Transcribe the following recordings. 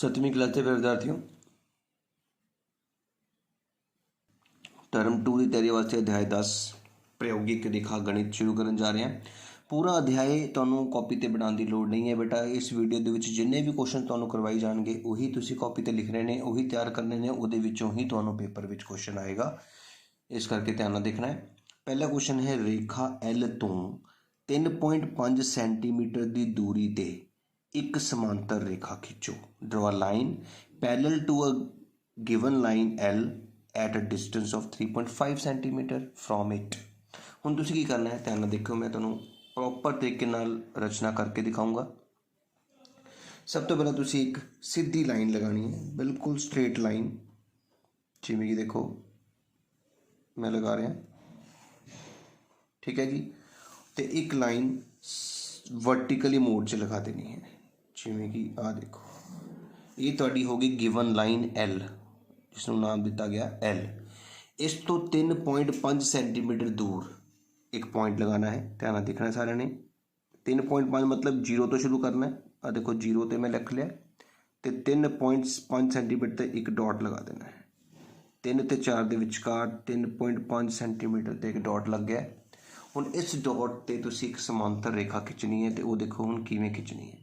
सतवीं class के विद्यार्थियों term 2 की तैयारी वास्ते अध्याय 10 प्रायोगिक रेखा गणित शुरू करन जा रहे हैं। पूरा अध्याय तुहानूं कॉपी ते बनाउण दी लोड़ नहीं है बेटा। इस वीडियो दे विच जिन्ने भी क्वेश्चन तुहानूं करवाए जाणगे उही तुसीं कॉपी ते लिखने ने, उही तैयार करने ने, उहदे विचों ही तुहानूं पेपर विच क्वेश्चन आएगा। इस करके ध्यान नाल देखना है। पहला क्वेश्चन है रेखा L तो 3.5 सेंटीमीटर की दूरी ते एक समांतर रेखा खिंचो। Draw a line parallel to a given line L at a distance of 3.5 centimetre from it. हुण तुसीं की करना है, ध्यान नाल देखो, मैं तुहानूं प्रॉपर तरीके नाल रचना करके दिखाऊंगा। सब तो पहला तुसीं एक सीधी लाइन लगानी है, बिल्कुल स्ट्रेट लाइन, जिवें कि देखो मैं लगा रहा, ठीक है जी। तो एक लाइन वर्टिकली मोड च लगा देनी है, जिवें कि आ देखो ये तुहाडी होगी गिवन लाइन L, जिसनों नाम दिता गया L। इस तो 3.5 सेंटीमीटर दूर एक पॉइंट लगाना है, ध्यान नाल देखना सारे ने। 3.5 मतलब जीरो तो शुरू करना है, आ देखो जीरो तो मैं लिख लिया, तो 3.5 सेंटीमीटर ते एक डॉट लगा देना है। 3 ते 4 के विचकार 3.5 सेंटीमीटर ते एक डॉट लग गया। हुण इस डॉट ते तुसीं एक समांतर रेखा खिंचनी है, तो वो देखो हुण किवें खिंचनी है।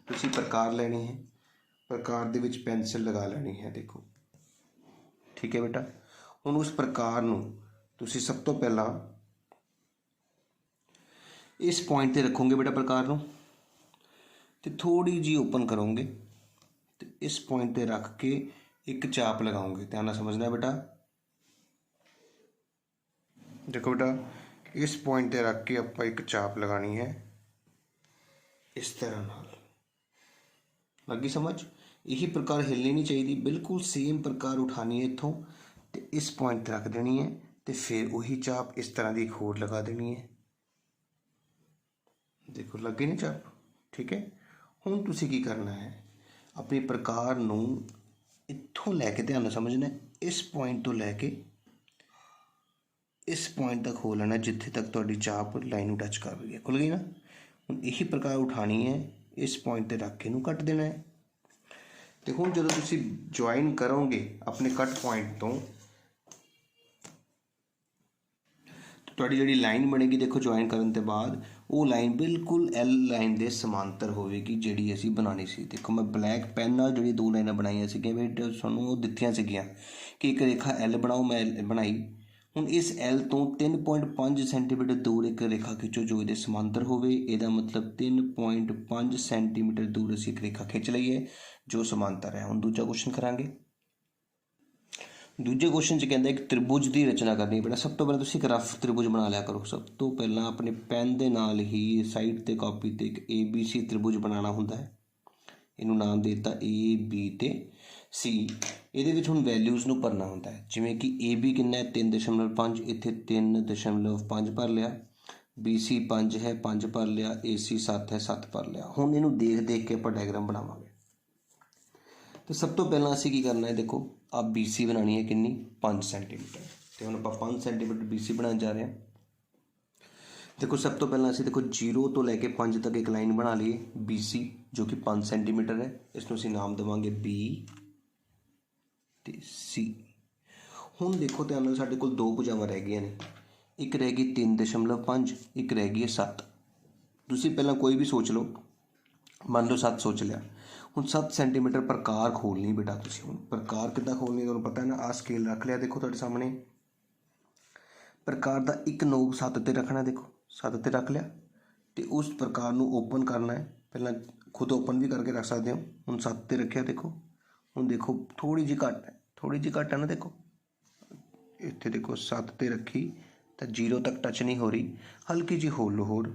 तुसीं प्रकार लेनी है, प्रकार दे विच पेंसिल लगा लेनी है, देखो ठीक है बेटा। हुण उस प्रकार नूं तुसीं सब तो पहला इस पॉइंट ते रखोगे बेटा, प्रकार नूं ते थोड़ी जी ओपन करोगे, तो इस पॉइंट ते रख के एक चाप लगाओगे। ध्यान नाल समझना है बेटा। देखो बेटा, इस पॉइंट ते रख के आपां एक चाप लगानी है इस तरह नाल। लगी समझ? यही प्रकार हिलनी नहीं चाहिए, बिल्कुल सेम प्रकार उठानी है इत्थों, तो इस पॉइंट ते रख देनी है, तो फिर वही चाप इस तरह की एक होर लगा देनी है। देखो लग गई ना चाप, ठीक है। हुण तुसीं की करना है, अपने प्रकार नूं इत्थों लैके, ध्यान नाल समझना, इस पॉइंट तो लैके इस पॉइंट तक हो लेना जिथे तक तुहाडी चाप लाइन नूं टच कर रही है। खुल गई ना। हुण यही प्रकार उठानी है, इस पॉइंट ते रख के इहनूं कट देना है। तो हुण जदों तुसीं ज्वाइन करोगे अपने कट पॉइंट तो तुहाडी जिहड़ी लाइन बनेगी, देखो ज्वाइन करन ते बाद वो लाइन बिल्कुल L लाइन के समांतर होवेगी, जिहड़ी असीं बनानी सी। देखो मैं ब्लैक पेन नाल जिहड़ी दो लाइनां बनाईआं सीगीआं बेटा, तुहानूं वो दित्तिआं सीगीआं कि एक रेखा L बनाओ, मैं बनाई। हुण इस L तो 3.5 सेंटीमीटर दूर एक रेखा खिंचो जो इहदे समांतर होवे। इहदा मतलब 3.5 सेंटीमीटर दूर असीं एक रेखा खिंच लई है जो समांतर है। हुण दूजा क्वेश्चन करांगे। दूजे क्वेश्चन च कहता एक त्रिभुज की रचना करनी है बेटा। सब तो पहले तुसीं एक रफ त्रिभुज बना लिया करो। सब तो पहला अपने पैन के नाल ही साइड ते कॉपी ते एक ABC त्रिभुज बनाना हुंदा है। इनू नाम दे दिता AB ते C। ਇਹਦੇ ਵਿੱਚ ਹੁਣ ਵੈਲਿਊਜ਼ ਨੂੰ ਭਰਨਾ ਹੁੰਦਾ ਹੈ, ਜਿਵੇਂ ਕਿ AB ਕਿੰਨਾ ਹੈ 3.5, ਇੱਥੇ 3.5 ਭਰ ਲਿਆ, BC 5 ਹੈ 5 ਭਰ ਲਿਆ, AC 7 ਹੈ 7 ਭਰ ਲਿਆ। ਹੁਣ ਇਹਨੂੰ ਦੇਖ ਦੇਖ ਕੇ ਆਪਾਂ ਡਾਇਗਰਾਮ ਬਣਾਵਾਂਗੇ। तो सब तो पहला असीं की करना है, देखो आप BC बनानी है कितनी 5 सेंटीमीटर, तो हम आप 5 सेंटीमीटर BC बनाने जा रहे हैं। देखो सब तो पहला असीं देखो 0 तो लैके 5 तक एक लाइन बना ली BC जो कि 5 सेंटीमीटर है। इसनूं असीं नाम देवांगे B ते C। हुण देखो ध्यान नाल साडे कोल दो भुजावां रह गईआं ने, एक रह गई 3.5, एक रह गई है 7। तुसीं पहलां कोई भी सोच लो, मान लो 7 सोच लिया। हुण 7 सेंटीमीटर प्रकार खोलनी बेटा तुसीं। हुण प्रकार किद्दां खोलनी तुहानूं पता है ना, आ स्केल रख लिया, देखो तुहाडे सामने प्रकार का एक नोब 7 ते रखना, देखो 7 ते रख लिया, तो उस प्रकार नूं ओपन करना है। पहलां खुद ओपन भी करके रख सकते हो। हुण 7 ते रखिया, देखो हुण देखो थोड़ी जी घट है, थोड़ी जी घट है ना, देखो इत्थे देखो 7 ते रखी तो 0 तक टच नहीं हो रही, हल्की जी होल होर,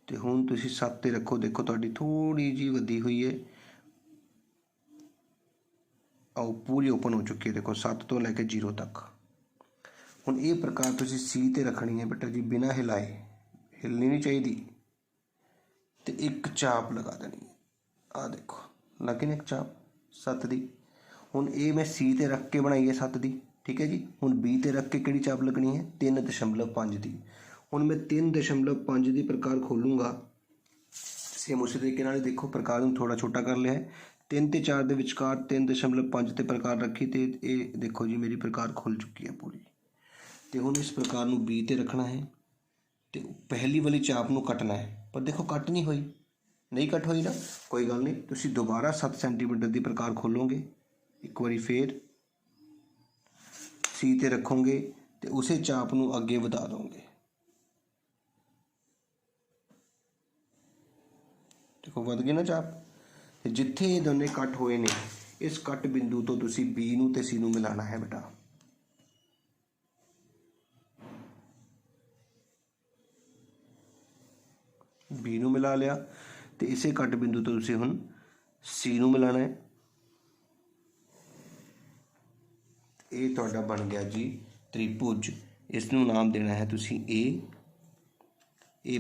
तो हुण तुसीं 7 ते रखो, देखो तुहाडी थोड़ी जी वधी हुई है, आओ पूरी ओपन हो चुकी है, देखो 7 तो लैके 0 तक। हुण ये प्रकार तुसीं C ते रखनी है बेटा जी, बिना हिलाए, हिलनी नहीं चाहिए, तो एक चाप लगा देनी है। आ देखो लगी ना एक चाप 7 दी। हुण ये मैं C ते रख के बनाई है 7 दी, ठीक है जी। हुण B ते रख के किहड़ी चाप लगनी है 3.5 दी। हुण मैं 3.5 की प्रकार खोलूँगा, सेम उसी तरीके नाल देखो प्रकार ਨੂੰ थोड़ा छोटा कर लिया है 3 ਤੇ 4 ਦੇ ਵਿਚਕਾਰ 3.5 ਤੇ ਪ੍ਰਕਾਰ ਰੱਖੀ ਤੇ ਇਹ देखो जी मेरी प्रकार खुल चुकी है पूरी। तो ਹੁਣ इस प्रकार ਨੂੰ B ਤੇ ਰੱਖਣਾ है तो पहली वाली चाप ਨੂੰ ਕੱਟਣਾ है पर देखो कट नहीं हुई नहीं कट हुई ना कोई गल नहीं तुसीं दोबारा 7 सेंटीमीटर की प्रकार खोलोगे एक बारी फिर C ते रखोगे तो उसे चाप ਨੂੰ ਅੱਗੇ ਵਧਾ दोगे। देखो वध गई ना चाप ते जिथे ये दोने कट होए ने इस कट बिंदु तो तुसी B नूं ते C नूं मिलाना है बेटा। B नूं मिला लिया तो इसे कट बिंदु तो तुसी हुण C नूं मिलाना है। ये तुहाडा बन गया जी त्रिभुज। इसनूं नाम देना है तुसी ए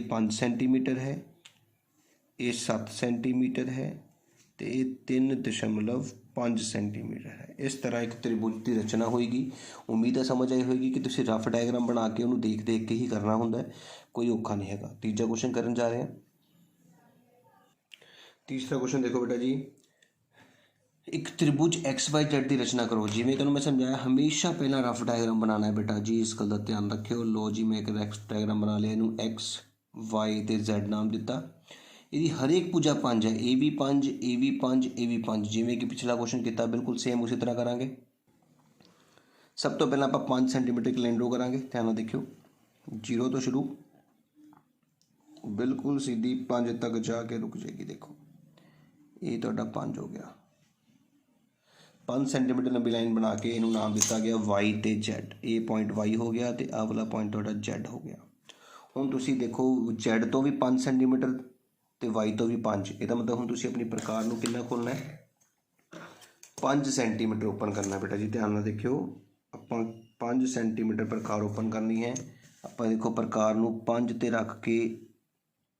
5 सेंटीमीटर है ये 7 सेंटीमीटर है तो ये 3.5 सेंटीमीटर है। इस तरह एक त्रिभुज की रचना होएगी। उम्मीद है समझ आई होगी कि तुसीं रफ डायग्राम बना के उन्होंने देख देख के ही करना होंदा है, कोई औखा नहीं है। तीजा क्वेश्चन करन जा रहे हैं। तीसरा क्वेश्चन देखो बेटा जी, एक त्रिभुज XYZ की रचना करो। जिवें तुहानूं मैं समझाया हमेशा पहला रफ डायग्राम बनाना है बेटा जी, इस गल का ध्यान रखियो। लो जी मैं एक रफ डायग्राम बना लिया, इनू X Y ते Z नाम दिता। यदि हर एक भुजा 5 है, ए भी 5 ए भी 5 ए भी 5, जिमें कि पिछला क्वेश्चन किया बिल्कुल सेम उसी तरह करांगे। सब तो पहले आप 5 सेंटीमीटर की लाइन ड्रो करांगे। ध्यान नाल देखियो 0 तो शुरू बिल्कुल सीधी 5 तक जाके रुक जाएगी। देखो ये तुहाडा 5 हो गया। 5 सेंटीमीटर लंबी लाइन बना के इनू नाम दिता गया वाई ते Z। ये पॉइंट वाई हो गया तो आह वाला पॉइंट तुहाडा Z हो गया। हुण तुसीं देखो Z तो भी 5 सेंटीमीटर तो वाई तो भी 5, इसका मतलब हुण तुसीं अपनी प्रकार नूं कितना खोलना है 5 सेंटीमीटर ओपन करना है बेटा जी। ध्यान नाल देखियो आपां 5 सेंटीमीटर प्रकार ओपन करनी है। आपां देखो प्रकार नूं 5 ते रख के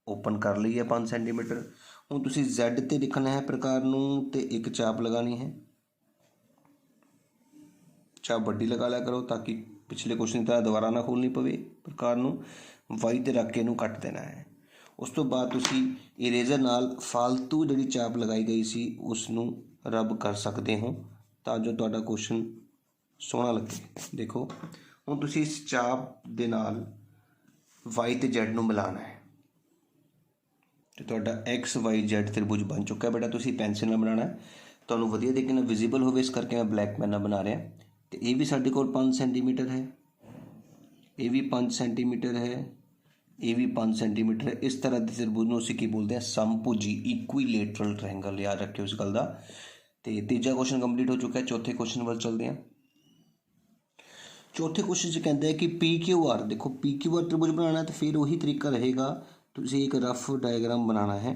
ओपन कर ली है 5 सेंटीमीटर। हुण तुसीं Z ते लिखना है प्रकार नूं ते एक चाप लगानी है। चाप वड्डी लगा लिया करो ताकि पिछले क्वेश्चन की तरह दोबारा ना खोलनी पवे। प्रकार नूं वाई ते रख के इनू कट देना है। उस तो बाद तुसीं इरेजर नाल फालतू जिहड़ी चाप लगाई गई सी उसनूं रब कर सकते हो तां जो तुहाडा क्वेश्चन सोहना लगे। देखो हुण तुसीं इस चाप दे नाल वाई ते Z नूं मिलाना है तो तुहाडा XYZ त्रिभुज बन चुका है बेटा। तुसीं पेंसिल नाल बनाना है, तुहानूं वधिया तरीके नाल विजिबल होवे इस करके मैं ब्लैक पेन नाल बना रहा। तो ये भी साढ़े कोल 5 सेंटीमीटर है, ये भी 5 सेंटीमीटर है, ये भी 5 सेंटीमीटर है। इस तरह के त्रिभुज नूं असीं की बोलते हैं समभुजी इक्वीलेटरल ट्रायंगल। याद रखियो इस गल का। तो तीजा क्वेश्चन कंप्लीट हो चुका है। चौथे क्वेश्चन वाल चलते हैं। चौथे क्वेश्चन च कहता है कि PQR, देखो PQR त्रिभुज बनाना तो फिर वही तरीका रहेगा, तुसीं एक रफ डायग्राम बनाना है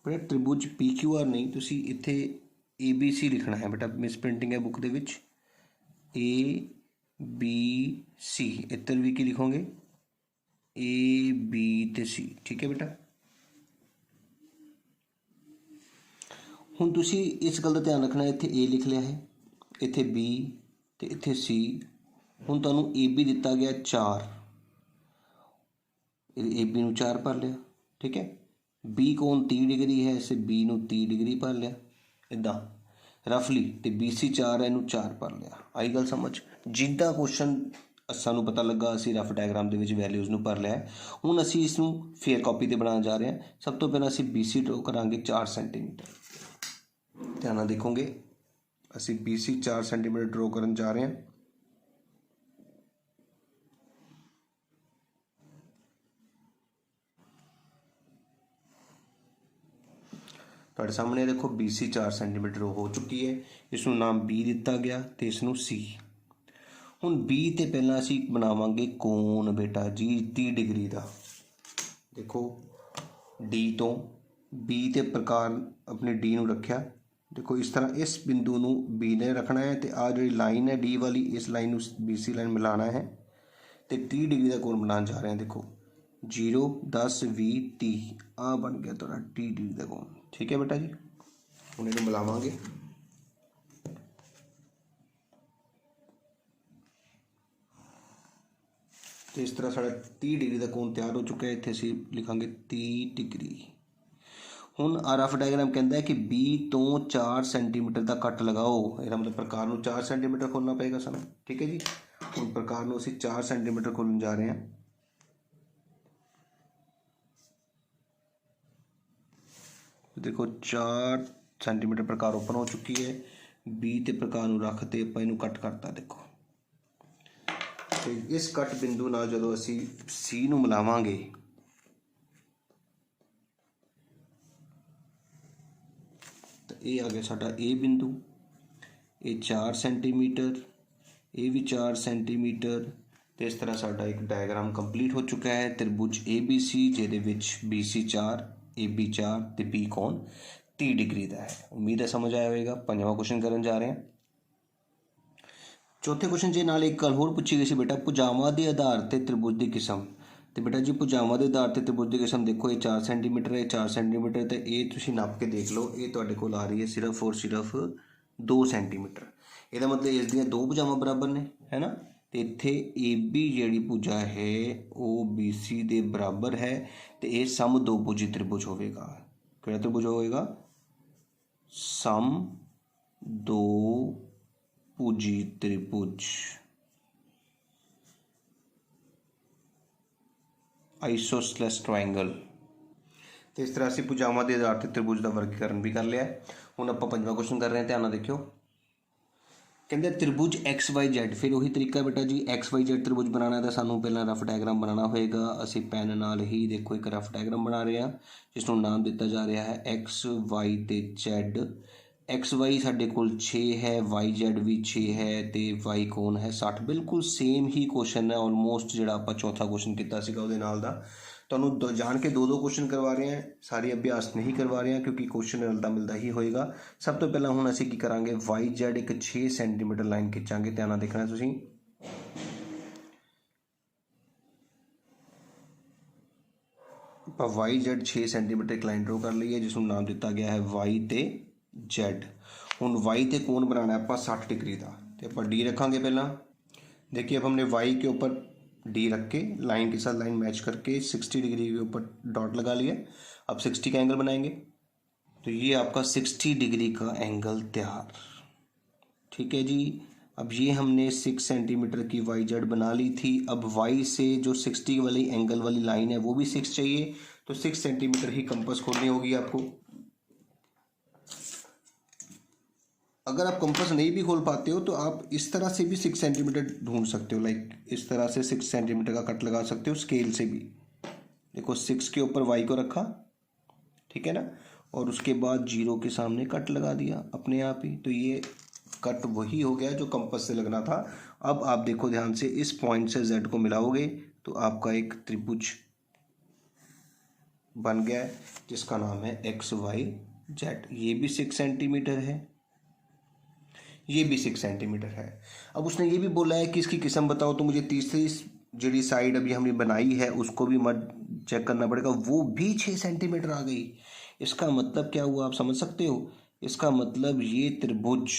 बेटा। त्रिभुज PQR नहीं, तुसीं इत्थे ABC लिखना है बेटा। मिस प्रिंटिंग है बुक दे विच ABC, इधर भी की लिखोगे AB ते C, ठीक है बेटा। हुण तुसीं इस गल का ध्यान रखना है, इत्थे A लिख लिया है, इत्थे B ते इत्थे C। हुण तुहानूं AB दिता गया 4, AB नूं 4 भर लिया, ठीक है। B कोण 30 डिग्री है, इसे B नूं 30 डिग्री भर लिया इदां रफली। तो BC 4 है, इनू 4 भर लिया। आई गल समझ। जिद्दां क्वेश्चन सानूं पता लगा असीं रफ डायग्राम दे विच वैल्यूज़ नूं भर लिया। हुण असीं इसनूं फेयर कॉपी ते बनाउण जा रहे हैं। सब तो पहलां असीं BC ड्रॉ करांगे 4 सेंटीमीटर। ध्यान नाल देखोगे असीं BC 4 सेंटीमीटर ड्रॉ करन जा रहे हैं। तुहाडे सामने देखो BC 4 सेंटीमीटर हो चुकी है। इसनूं नाम B दिता गया तो इसनूं C। हुण B ते पहलां असीं बनावांगे कोण बेटा जी 30 डिग्री का। देखो D तो B ते प्रकार अपने D नूं रखिया। देखो इस तरह इस बिंदु नूं B ने रखना है तो आ जिहड़ी लाइन है D वाली, इस लाइन नूं BC लाइन मिलाना है तो 30 डिग्री का कोण बनाउण जा रहे हैं। देखो 0 10 20 30 आ बन गया तुहाडा 30 डिग्री का कोण, ठीक है बेटा जी। हुण इहनूं मिलावांगे। तो इस तरह साढ़ा 30 डिग्री का कोण तैयार हो चुका है। इत्थे असीं लिखांगे 30 डिग्री। ਹੁਣ ਆ ਰਫ ਡਾਇਗਰਾਮ ਕਹਿੰਦਾ ਹੈ ਕਿ B ਤੋਂ 4 ਸੈਂਟੀਮੀਟਰ ਦਾ ਕੱਟ ਲਗਾਓ। ਇਹਦਾ ਮਤਲਬ ਪ੍ਰਕਾਰ ਨੂੰ 4 ਸੈਂਟੀਮੀਟਰ ਖੋਲ੍ਹਣਾ ਪਏਗਾ ਸਾਨੂੰ, ਠੀਕ ਹੈ ਜੀ। ਹੁਣ ਪ੍ਰਕਾਰ ਨੂੰ ਅਸੀਂ 4 ਸੈਂਟੀਮੀਟਰ ਖੋਲ੍ਹਣ ਜਾ ਰਹੇ ਹਾਂ। देखो 4 ਸੈਂਟੀਮੀਟਰ प्रकार ओपन हो चुकी है। B ਤੇ प्रकार ਨੂੰ ਰੱਖ ਤੇ ਆਪਾਂ ਇਹਨੂੰ ਕੱਟ ਕਰਤਾ। देखो ਤੇ ਇਸ ਕੱਟ ਬਿੰਦੂ ਨਾਲ ਜਦੋਂ ਅਸੀਂ C ਨੂੰ ਮਿਲਾਵਾਂਗੇ ਤਾਂ ਇਹ ਆ ਗਿਆ ਸਾਡਾ A ਬਿੰਦੂ। ਇਹ 4 ਸੈਂਟੀਮੀਟਰ, ਇਹ भी 4 ਸੈਂਟੀਮੀਟਰ। ਤੇ ਇਸ ਤਰ੍ਹਾਂ ਸਾਡਾ ਇੱਕ ਡਾਇਗਰਾਮ ਕੰਪਲੀਟ ਹੋ ਚੁੱਕਾ ਹੈ। त्रिभुज ABC ਜਿਹਦੇ ਵਿੱਚ BC 4 AB 4 ਤੇ B कोण 30 डिग्री ਦਾ ਹੈ। ਉਮੀਦ ਹੈ ਸਮਝ ਆਇਆ ਹੋਵੇਗਾ। ਪੰਜਵਾਂ ਕੁਐਸਚਨ ਕਰਨ ਜਾ ਰਹੇ ਹਾਂ। ਚੌਥੇ ਕੁਐਸਚਨ ਦੇ ਨਾਲ ਇੱਕ ਗੱਲ ਹੋਰ ਪੁੱਛੀ ਗਈ ਸੀ ਬੇਟਾ, ਭੁਜਾਵਾਂ ਦੇ ਆਧਾਰ ਤੇ त्रिभुज ਦੀ ਕਿਸਮ। ਤੇ ਬੇਟਾ ਜੀ ਭੁਜਾਵਾਂ ਦੇ ਆਧਾਰ ਤੇ त्रिभुज ਦੀ ਕਿਸਮ ਦੇਖੋ, ਇਹ 4 ਸੈਂਟੀਮੀਟਰ ਹੈ, 4 ਸੈਂਟੀਮੀਟਰ ਤੇ ਇਹ ਤੁਸੀਂ ਨੱਪ ਕੇ ਦੇਖ ਲਓ, ਇਹ ਤੁਹਾਡੇ ਕੋਲ ਆ ਰਹੀ ਹੈ ਸਿਰਫ ਔਰ ਸਿਰਫ 2 ਸੈਂਟੀਮੀਟਰ। ਇਹਦਾ ਮਤਲਬ ਇਸ ਦੀਆਂ ਦੋ ਭੁਜਾਵਾਂ ਬਰਾਬਰ ਨੇ, ਹੈ ਨਾ। ਤੇ ਇੱਥੇ AB ਜਿਹੜੀ ਭੁਜਾ ਹੈ ਉਹ BC ਦੇ ਬਰਾਬਰ ਹੈ ਤੇ ਇਹ ਸਮ ਦੋ ਭੁਜੀ त्रिभुज ਹੋਵੇਗਾ। ਕਿਹੜਾ त्रिभुज ਹੋਵੇਗਾ? सम दो भुजी त्रिभुज, आइसोसेलेस ट्रायंगल। तो इस तरह से भुजावां के आधार पर त्रिभुज का वर्गीकरण भी कर लिया। हुण आपां पंजवां क्वेश्चन कर रहे हैं, ध्यान नाल देखियो। कहते त्रिभुज XYZ, फिर वही तरीका बेटा जी, XYZ त्रिभुज बनाना तो सानू पहला रफ डायग्राम बनाना होएगा। असी पैन नाल ही देखो एक रफ डायग्राम बना रहे हैं जिसनों नाम दिता जा रहा है XY ते Z। XY साडे कोल 6 है, YZ भी 6 है ते Y कोण है 60। बिल्कुल सेम ही क्वेश्चन है ऑलमोस्ट जिहड़ा आपां चौथा क्वेश्चन कीता सीगा उहदे नाल दा। तुहानूं जान के 2-2 क्वेश्चन करवा रहे हैं, सारे अभ्यास नहीं करवा रहे हैं क्योंकि क्वेश्चन मिलता मिलता ही होएगा। सब तो पहला हुण असीं की करांगे, YZ एक 6 सेंटीमीटर लाइन खिंचांगे। ध्यान नाल देखना तुसीं। YZ 6 सेंटीमीटर एक लाइन ड्रॉ कर ली है जिसनों नाम दिता गया है Y ते Z। हुण Y ते कोण बनाना है आपां 60 डिग्री का, तो आपां D रखांगे पहला। देखिए अब हमने Y के ऊपर D रख के लाइन के साथ लाइन मैच करके 60 डिग्री के ऊपर डॉट लगा लिया। अब 60 का एंगल बनाएंगे तो ये आपका 60 डिग्री का एंगल तैयार, ठीक है जी। अब ये हमने 6 सेंटीमीटर की YZ बना ली थी। अब Y से जो 60 वाली एंगल वाली लाइन है वो भी 6 चाहिए, तो 6 सेंटीमीटर ही कंपास खोलनी होगी आपको। अगर आप कंपास नहीं भी खोल पाते हो तो आप इस तरह से भी 6 सेंटीमीटर ढूंढ सकते हो, लाइक इस तरह से 6 सेंटीमीटर का कट लगा सकते हो स्केल से भी। देखो 6 के ऊपर Y को रखा, ठीक है ना, और उसके बाद 0 के सामने कट लगा दिया अपने आप ही, तो ये कट वही हो गया जो कंपास से लगना था। अब आप देखो ध्यान से, इस पॉइंट से Z को मिलाओगे तो आपका एक त्रिभुज बन गया है जिसका नाम है XYZ। ये भी 6 सेंटीमीटर है, ये भी 6 सेंटीमीटर है। अब उसने ये भी बोला है कि इसकी किस्म बताओ, तो मुझे तीसरी जी साइड अभी हमने बनाई है उसको भी मत चेक करना पड़ेगा, वो भी 6 सेंटीमीटर आ गई। इसका मतलब क्या हुआ आप समझ सकते हो? इसका मतलब ये त्रिभुज,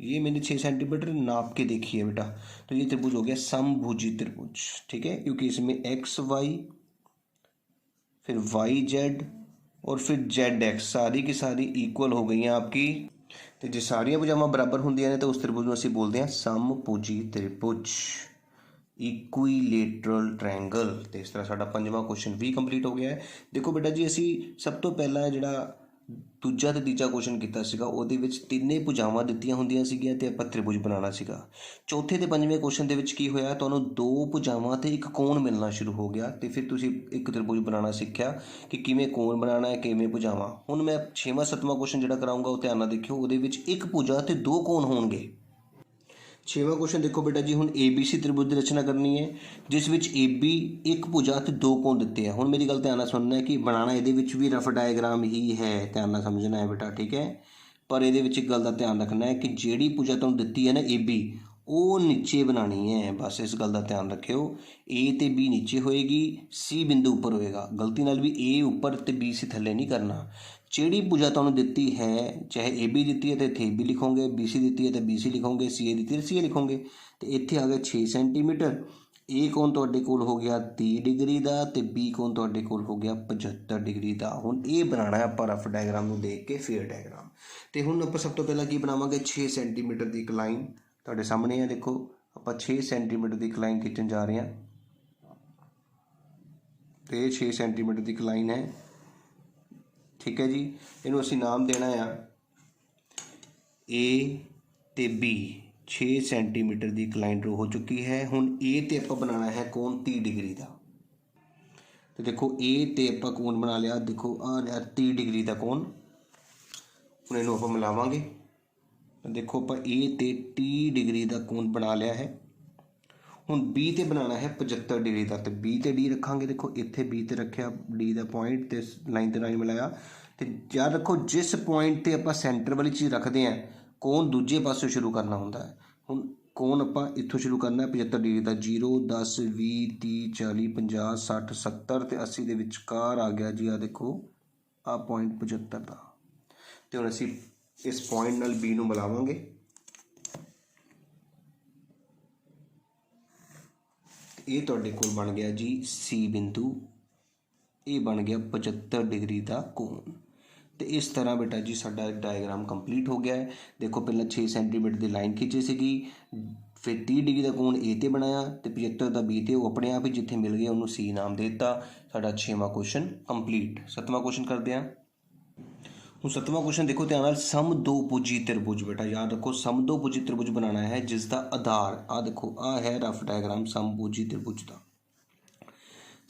ये मैंने 6 सेंटीमीटर नाप के देखी है बेटा, तो ये त्रिभुज हो गया समभुजी त्रिभुज, ठीक है, क्योंकि इसमें XY फिर YZ और फिर ZX सारी की सारी इक्वल हो गई हैं आपकी। तो जो सारिया भुजावां बराबर होंदियां ने तो उस त्रिभुज में असीं बोलते हैं समभुजी त्रिभुज, इक्विलेटरल ट्रायंगल। तो इस तरह साडा पंजवां क्वेश्चन भी कंप्लीट हो गया है। देखो बेटा जी असीं सब तो पहला जिहड़ा दूजा ते तीजा क्वेश्चन कीता सीगा ਉਹਦੇ ਵਿੱਚ ਤਿੰਨੇ ਭੁਜਾਵਾਂ ਦਿੱਤੀਆਂ ਹੁੰਦੀਆਂ ਸੀਗੀਆਂ ਤੇ ਆਪਾਂ त्रिभुज बनाना ਸੀਗਾ। ਚੌਥੇ ਤੇ ਪੰਜਵੇਂ क्वेश्चन ਦੇ ਵਿੱਚ ਕੀ ਹੋਇਆ, ਤੁਹਾਨੂੰ ਦੋ ਭੁਜਾਵਾਂ ਤੇ ਇੱਕ ਕੋਣ ਮਿਲਣਾ ਸ਼ੁਰੂ ਹੋ ਗਿਆ ਤੇ ਫਿਰ ਤੁਸੀਂ ਇੱਕ त्रिभुज बनाना ਸਿੱਖਿਆ ਕਿ ਕਿਵੇਂ ਕੋਣ ਬਣਾਉਣਾ ਹੈ, ਕਿਵੇਂ ਭੁਜਾਵਾਂ। ਹੁਣ ਮੈਂ 6ਵਾਂ 7ਵਾਂ क्वेश्चन ਜਿਹੜਾ ਕਰਾਉਂਗਾ ਉਹ ਧਿਆਨ ਨਾਲ ਦੇਖਿਓ, ਉਹਦੇ ਵਿੱਚ ਇੱਕ ਭੁਜਾ ਤੇ ਦੋ ਕੋਣ ਹੋਣਗੇ। 6वां क्वेश्चन देखो बेटा जी, हुण ABC त्रिभुज की रचना करनी है जिस विच AB एक भुजा ते दो कोण दिते हैं। हुण मेरी गल ध्यान नाल सुनना है कि बनाना इहदे विच भी रफ डायग्राम ही है, ध्यान नाल समझना है बेटा, ठीक है। पर इहदे विच एक गल दा ध्यान रखना है कि जिहड़ी भुजा तुहानूं दित्ती है ना AB, वो नीचे बनानी है, बस इस गल का ध्यान रखियो। A ते B नीचे होएगी, C बिंदु उपर होएगा, गलती नाल भी A उपर ते B C थल्ले नहीं करना। जिहड़ी भुजा तुहानूं दित्ती है, चाहे AB दित्ती है तो इत्थे AB लिखोगे, BC दित्ती है तो BC लिखोगे, CA दित्ती है तो CA लिखोगे। तो इत्थे आ गया 6 सेंटीमीटर, ए कोण तुहाडे कोल हो गया 30 डिग्री का, तो बी कोण तुहाडे कोल हो गया 75 डिग्री का। हुण ये बनाना है आपां रफ डायग्राम नूं देख के फेयर डायग्राम। तो हुण आपां सब तो पहला की बनावांगे 6 सेंटीमीटर की एक लाइन तुहाडे सामने है। देखो आपां 6 सेंटीमीटर की एक लाइन खिंचण जा रहे हैं। तो ये 6 सेंटीमीटर की एक लाइन है, ठीक है जी। इनू असीं नाम देना है ए ते बी। 6 सेंटीमीटर की एक लाइन ड्रो हो चुकी है। हुण ए ते आपां बनाना है कोण 30 डिग्री का। तो देखो ए ते आपां कोण बना लिया, देखो आ लिया 30 डिग्री का कोण। हुण इनू आपां मिलावांगे। तो देखो आपां ए ते 30 डिग्री का कोण बना लिया है। हुण बी ते बनाना है 75 डिग्री का। तो बी ते डी रखांगे। देखो इत्थे बी ते रखिया डी का पॉइंट, तो लाइन ते लाइन मिलाया। तो याद रखो जिस पॉइंट ते आपां सेंटर वाली चीज़ रखते हैं, कोण दूजे पासों शुरू करना होंदा है। हुण कोण आपां इत्थों शुरू करना है 75 डिग्री का। 0 10 20 30 40 50 60 70 ते 80 के विचकार आ गया जी। आ देखो आ पॉइंट 75 का। तो हुण असीं इस पॉइंट नाल बी नूं मिलावांगे। ये तुहाडे कोल बन गया जी सी बिंदु। ये बन गया 75 डिग्री का कोण। तो इस तरह बेटा जी साडा डायग्राम कंप्लीट हो गया है। देखो पहला 6 सेंटीमीटर की लाइन खिंची सीगी, फिर 30 डिग्री का कोण ए ते बनाया, तो 75 का बी ते, वो अपने आप ही जिथे मिल गया उन्होंने सी नाम दे दिता। साडा 6वां क्वेश्चन कंप्लीट। 7वां क्वेश्चन करते हैं। हुण 7वां क्वेश्चन देखो ध्यान नाल, समदोभुजी त्रिभुज। बेटा याद रखो समदोभुजी त्रिभुज बनाना है जिसका आधार आ देखो आ है रफ डायग्राम समभुजी त्रिभुज का।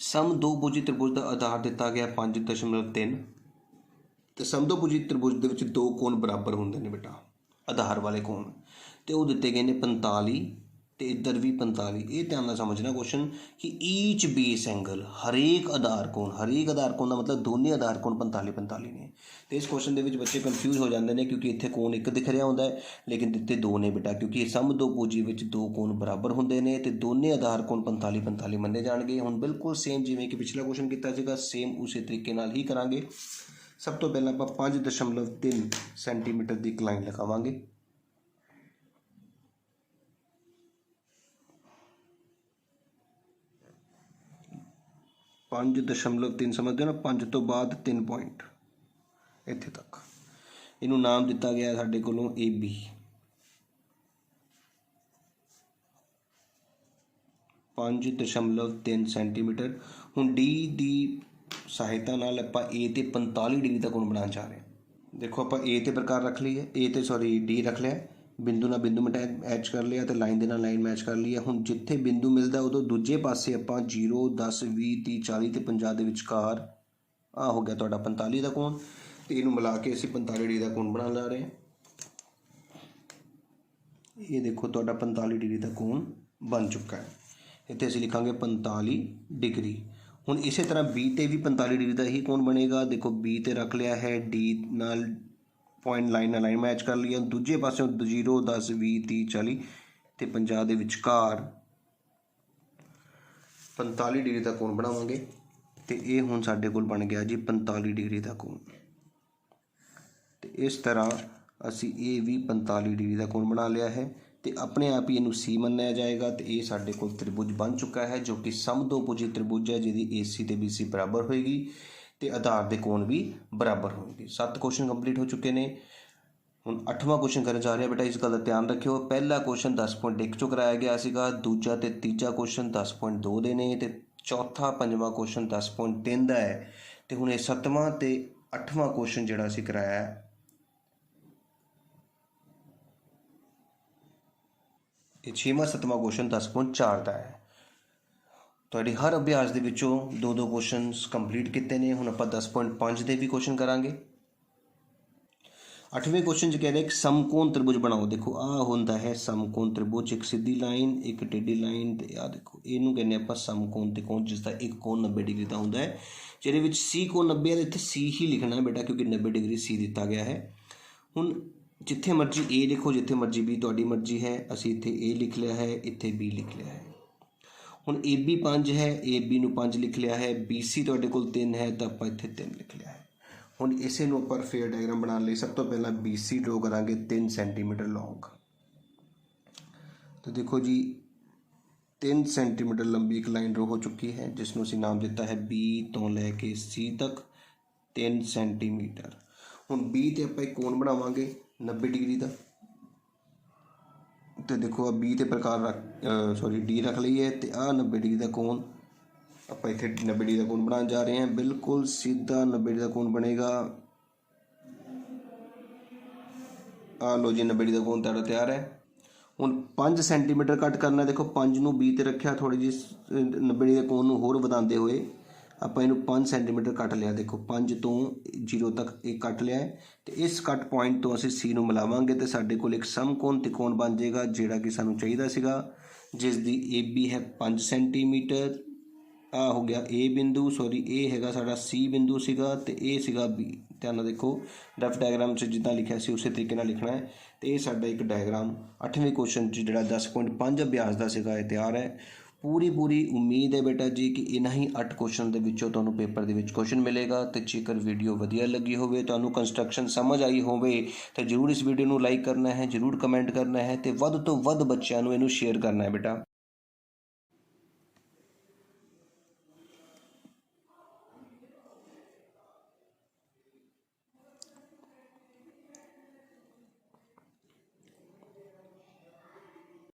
समदोभुजी त्रिभुज का आधार दिता गया 5.3। तो समदोभुजी त्रिभुज के दो कोण बराबर होंगे ने बेटा, आधार वाले कोण। तो वो दिते गए ने 45, तो इधर भी 45। ये ध्यान नाल समझना क्वेश्चन कि ईच बेस एंगल, हरेक आधार कोण का मतलब दोनों आधार कोण 45 45 ने। तो इस क्वेश्चन के बच्चे कन्फ्यूज हो जाते हैं क्योंकि इतने कोण एक दिख रहा होंदा है लेकिन दिते दो ने बेटा, क्योंकि समदोभुजी में दो कोण बराबर होंगे ने, तो दोनों आधार कोण 45 45 मन्ने जाणगे। हुण बिल्कुल सेम जिवें कि पिछला क्वेश्चन किया सेम उसी तरीके नाल ही करांगे। सब तो पहला आप 5.3 सेंटीमीटर की एक लाइन लगावांगे। पाँच दशमलव 3 समझते हो ना, 5 तो बाद 3 पॉइंट इत्थे तक। इनू नाम दिता गया साडे कोलों ए बी। 5.3 सेंटीमीटर। हुण डी दी सहायता नाल आपां ए ते 45 डिग्री का कोण बनाना चाह रहे हैं। देखो आपां ए ते प्रकार रख ली है, ए ते सॉरी डी रख लिया, बिंदु ना बिंदु मैच कर लिया, तो लाइन के नाल लाइन मैच कर ली है। हुण जिथे बिंदु मिलता उदों दूजे पासे आपां 0 10 20 30 40 ते 50 के विचकार आ हो गया तुहाडा 45 का कोण। तो इनू मिला के असीं 45 डिग्री का कोण बना ला रहे हैं। ये देखो तुहाडा 45 डिग्री का कोण बन चुका है। इत्थे असीं लिखांगे 45 डिग्री। हुण इसे तरह बी ते भी 45 डिग्री का ही कोण बनेगा। देखो बी ते रख लिया है, डी नाल पॉइंट लाइन लाइन मैच कर लिया, दूजे पासों 0 10 20 30 40 ते 50 के विचकार 45 डिग्री का कोण बनावांगे। तो ये हुण साडे कोल बन गया जी 45 डिग्री का कोण। तो इस तरह असी ये भी 45 डिग्री का कोण बना लिया है। तो अपने आप ही इनू सी मन्निया जाएगा। तो ये साडे कोल त्रिभुज बन चुका है जो कि समदोभुजी त्रिभुज है जिहदी AC ते BC बराबर होएगी, तो आधार के कोण भी बराबर होंगे। 7 क्वेश्चन कंप्लीट हो चुके हैं। हुण 8वां क्वेश्चन करन जा रहे हैं। बेटा इस गल का ध्यान रखियो, पहला क्वेश्चन 10.1 चो कराया गया सीगा, दूजा ते तीजा क्वेश्चन 10.2 दे ने, ते चौथा पंजवां क्वेश्चन 10.3 का है। तो हुण 7वां ते 8वां क्वेश्चन जिहड़ा असीं कराया है, ये 6वां 7वां क्वेश्चन 10.4 का है। तुहाडी हर अभ्यास दे विचों 2-2 क्वेश्चन कंप्लीट किए ने। हुण आपां 10.5 के भी क्वेश्चन करांगे। 8वें क्वेश्चन कह रहे हैं समकोण त्रिभुज बनाओ। देखो आ होंदा है समकोण त्रिभुज, एक सीधी लाइन एक टेढ़ी लाइन। तो आ देखो इनू कहने आपां समकोण त्रिकोण जिसका एक कोण 90 डिग्री का होंदा है, जिहदे विच सी कोण 90 है। इत्थे सी ही लिखना है बेटा क्योंकि 90 डिग्री सी दिता गया है। हुण जिथे मर्जी ए लिखो, जिथे मर्जी बी, तुहाडी मर्जी है। असीं इत्थे ए लिख लिया है, इत्थे बी लिख लिया है। हुण AB 5 है, AB नूं 5 लिख लिया है, BC तुहाडे कोल 3 है, तो आपां इत्थे 3 लिख लिया है। हुण इसे नूं आपां फेयर डायग्राम बनाने लई सब तो पहला BC ड्रॉ करांगे 3 सेंटीमीटर लॉन्ग। तो देखो जी 3 ਸੈਂਟੀਮੀਟਰ ਲੰਬੀ ਇੱਕ ਲਾਈਨ ਡਰਾ ਹੋ ਚੁੱਕੀ ਹੈ, ਜਿਸ ਨੂੰ ਅਸੀਂ ਨਾਮ ਦਿੱਤਾ ਹੈ B ਤੋਂ ਲੈ ਕੇ C ਤੱਕ 3 ਸੈਂਟੀਮੀਟਰ। ਹੁਣ B ਤੇ ਆਪਾਂ ਇੱਕ ਕੋਣ ਬਣਾਵਾਂਗੇ 90 ਡਿਗਰੀ ਦਾ, ਤੇ ਦੇਖੋ ਆ B ਤੇ ਪ੍ਰਕਾਰ D ਰੱਖ ਲਈਏ, ਤੇ ਆਹ 90 ਡਿਗਰੀ ਦਾ ਕੋਣ ਆਪਾਂ ਇੱਥੇ 90 ਡਿਗਰੀ ਦਾ ਕੋਣ ਬਣਾਉਣ ਜਾ ਰਹੇ ਹਾਂ। ਬਿਲਕੁਲ ਸਿੱਧਾ 90 ਡਿਗਰੀ ਦਾ ਕੋਣ ਬਣੇਗਾ। ਆ ਲਓ ਜੀ 90 ਡਿਗਰੀ ਦਾ ਕੋਣ ਤੁਹਾਡਾ ਤਿਆਰ ਹੈ। ਹੁਣ 5 ਸੈਂਟੀਮੀਟਰ ਕੱਟ ਕਰਨਾ। ਦੇਖੋ 5 ਨੂੰ B ਤੇ ਰੱਖਿਆ, ਥੋੜ੍ਹੀ ਜਿਹੀ 90 ਡਿਗਰੀ ਦੇ ਕੋਣ ਨੂੰ ਹੋਰ ਵਧਾਉਂਦੇ ਹੋਏ ਆਪਾਂ ਇਹਨੂੰ 5 ਸੈਂਟੀਮੀਟਰ ਕੱਟ ਲਿਆ। ਦੇਖੋ 5 ਤੋਂ 0 ਤੱਕ ਇਹ ਕੱਟ ਲਿਆ ਹੈ, ਤੇ ਇਸ ਕੱਟ ਪੁਆਇੰਟ ਤੋਂ ਅਸੀਂ C ਨੂੰ ਮਿਲਾਵਾਂਗੇ ਤੇ ਸਾਡੇ ਕੋਲ ਇੱਕ ਸਮਕੋਣ ਤਿਕੋਣ ਬਣ ਜਾਏਗਾ, ਜਿਹੜਾ ਕਿ ਸਾਨੂੰ ਚਾਹੀਦਾ ਸੀਗਾ, ਜਿਸ ਦੀ AB ਹੈ 5 ਸੈਂਟੀਮੀਟਰ। ਆ ਹੋ ਗਿਆ A ਬਿੰਦੂ, ਇਹ ਹੈਗਾ ਸਾਡਾ C ਬਿੰਦੂ ਸੀਗਾ, ਤੇ ਇਹ ਸੀਗਾ B। ਧਿਆਨ ਨਾਲ ਦੇਖੋ, ਰਫ ਡਾਇਗਰਾਮ 'ਚ ਜਿੱਦਾਂ ਲਿਖਿਆ ਸੀ ਉਸੇ ਤਰੀਕੇ ਨਾਲ ਲਿਖਣਾ ਹੈ। ਤੇ ਇਹ ਸਾਡਾ ਇੱਕ ਡਾਇਗਰਾਮ 8ਵੇਂ ਕੁਐਸਚਨ 'ਚ ਜਿਹੜਾ 10.5 ਅਭਿਆਸ ਦਾ ਸੀਗਾ, ਇਹ ਤਿਆਰ ਹੈ। ਪੂਰੀ ਉਮੀਦ ਹੈ ਬੇਟਾ ਜੀ ਕਿ ਇਹਨਾਂ ਹੀ 8 ਕੁਐਸਚਨ ਦੇ ਵਿੱਚੋਂ ਤੁਹਾਨੂੰ ਪੇਪਰ ਦੇ ਵਿੱਚ ਕੁਐਸਚਨ ਮਿਲੇਗਾ। ਤੇ ਜੇਕਰ ਵੀਡੀਓ ਵਧੀਆ ਲੱਗੀ ਹੋਵੇ, ਤੁਹਾਨੂੰ ਕੰਸਟਰਕਸ਼ਨ ਸਮਝ ਆਈ ਹੋਵੇ, ਤਾਂ ਜ਼ਰੂਰ ਇਸ ਵੀਡੀਓ ਨੂੰ ਲਾਈਕ ਕਰਨਾ ਹੈ, ਜ਼ਰੂਰ ਕਮੈਂਟ ਕਰਨਾ ਹੈ, ਤੇ ਵੱਧ ਤੋਂ ਵੱਧ ਬੱਚਿਆਂ ਨੂੰ ਇਹਨੂੰ ਸ਼ੇਅਰ ਕਰਨਾ ਹੈ ਬੇਟਾ।